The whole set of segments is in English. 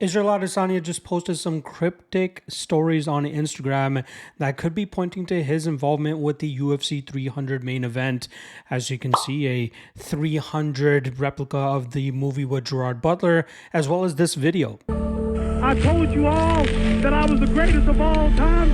Israel Adesanya just posted some cryptic stories on Instagram that could be pointing to his involvement with the UFC 300 main event. As you can see, a 300 replica of the movie with Gerard Butler, as well as this video. I told you all that I was the greatest of all time.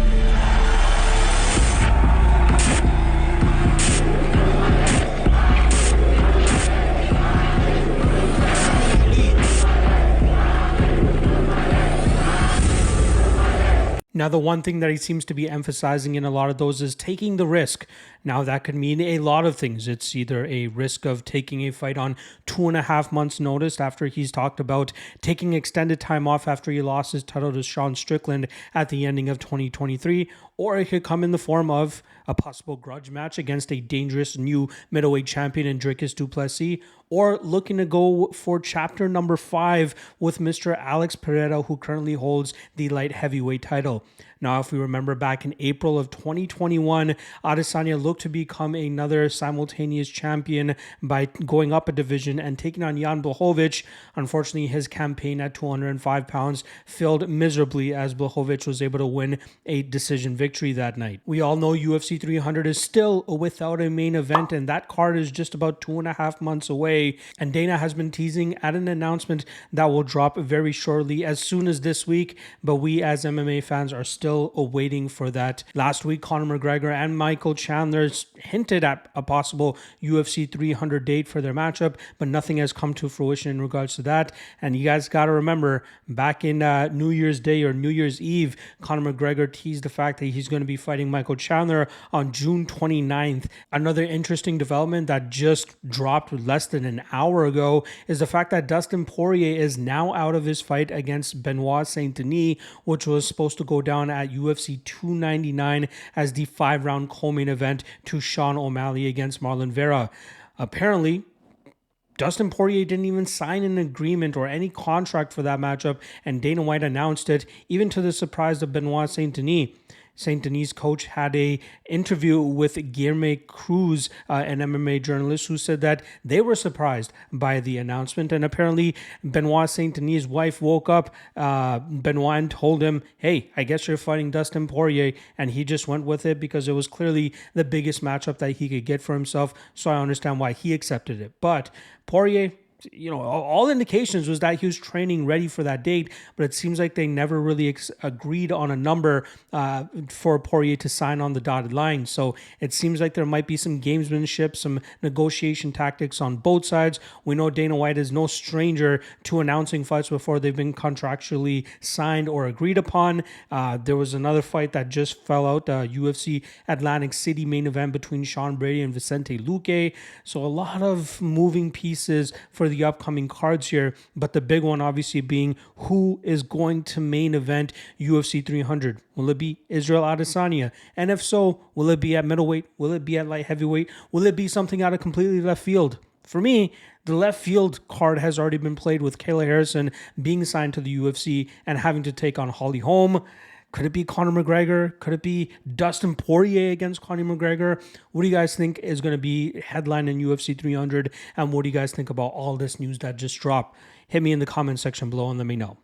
Now, the one thing that he seems to be emphasizing in a lot of those is taking the risk. Now, that could mean a lot of things. It's either a risk of taking a fight on 2.5 months' notice after he's talked about taking extended time off after he lost his title to Sean Strickland at the ending of 2023, or it could come in the form of a possible grudge match against a dangerous new middleweight champion in Dricus du Plessis, or looking to go for chapter number 5 with Mr. Alex Pereira, who currently holds the light heavyweight title. Now, if we remember back in April of 2021, Adesanya looked to become another simultaneous champion by going up a division and taking on Jan Blachowicz. Unfortunately, his campaign at 205 pounds failed miserably as Blachowicz was able to win a decision victory that night. We all know UFC 300 is still without a main event, and that card is just about 2.5 months away. And Dana has been teasing at an announcement that will drop very shortly, as soon as this week. But we as MMA fans are still awaiting for that. Last week, Conor McGregor and Michael Chandler hinted at a possible UFC 300 date for their matchup, but nothing has come to fruition in regards to that. And you guys got to remember, back in New Year's Day or New Year's Eve, Conor McGregor teased the fact that he's going to be fighting Michael Chandler on June 29th. Another interesting development that just dropped less than an hour ago is the fact that Dustin Poirier is now out of his fight against Benoit Saint-Denis, which was supposed to go down at UFC 299 as the 5-round co-main event to Sean O'Malley against Marlon Vera. Apparently, Dustin Poirier didn't even sign an agreement or any contract for that matchup, and Dana White announced it, even to the surprise of Benoit Saint-Denis. Saint-Denis' coach had an interview with Guilherme Cruz, an MMA journalist, who said that they were surprised by the announcement. And apparently, Benoit Saint-Denis' wife woke up, Benoit, and told him, hey, I guess you're fighting Dustin Poirier. And he just went with it because it was clearly the biggest matchup that he could get for himself. So I understand why he accepted it. But Poirier, all indications was that he was training ready for that date, but it seems like they never really agreed on a number for Poirier to sign on the dotted line. So it seems like there might be some gamesmanship, some negotiation tactics on both sides. We know Dana White is no stranger to announcing fights before they've been contractually signed or agreed upon. There was another fight that just fell out, UFC Atlantic City main event between Sean Brady and Vicente Luque. So a lot of moving pieces for the upcoming cards here, but the big one obviously being who is going to main event UFC 300. Will it be Israel Adesanya? And if so, will it be at middleweight? Will it be at light heavyweight? Will it be something out of completely left field? For me, the left field card has already been played with Kayla Harrison being signed to the UFC and having to take on Holly Holm. Could it be Conor McGregor? Could it be Dustin Poirier against Conor McGregor? What do you guys think is going to be headline in UFC 300? And what do you guys think about all this news that just dropped? Hit me in the comment section below and let me know.